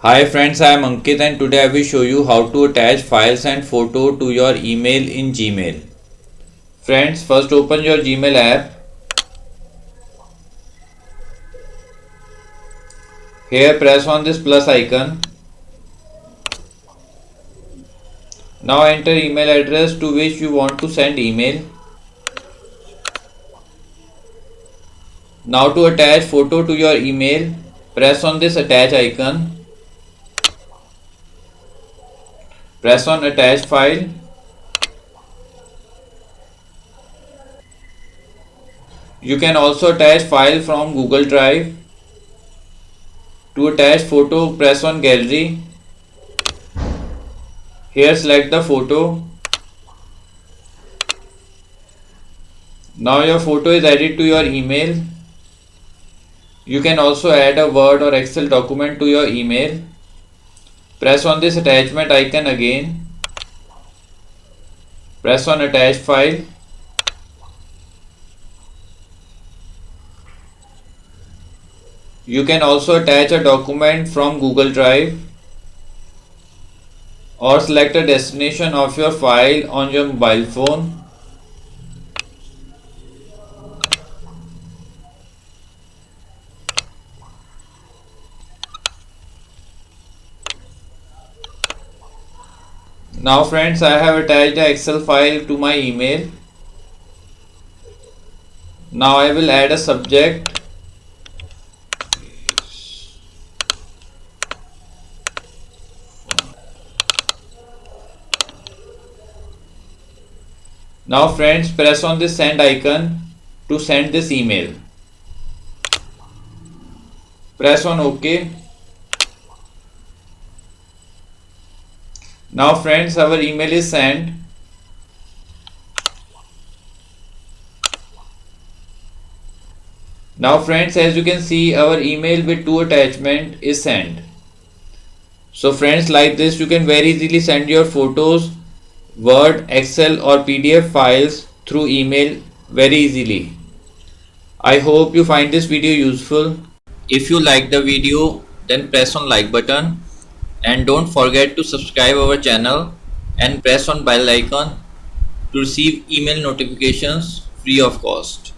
Hi friends, I am Ankit and today I will show you how to attach files and photo to your email in Gmail. Friends, first open your Gmail app. Here press on this plus icon. Now enter email address to which you want to send email. Now to attach photo to your email, press on this attach icon. Press on attach file. You can also attach file from Google Drive. To attach photo, press on gallery. Here select the photo. Now your photo is added to your email. You can also add a Word or Excel document to your email. Press on this attachment icon again. Press on attach file. You can also attach a document from Google Drive or select a destination of your file on your mobile phone. Now friends, I have attached the Excel file to my email. Now I will add a subject. Now friends, press on this send icon to send this email. Press on OK. Now friends, our email is sent. Now friends, as you can see, our email with 2 attachment is sent. So friends, like this you can very easily send your photos, Word, Excel or PDF files through email very easily. I hope you find this video useful. If you like the video, then press on like button and don't forget to subscribe our channel and press on bell icon to receive email notifications free of cost.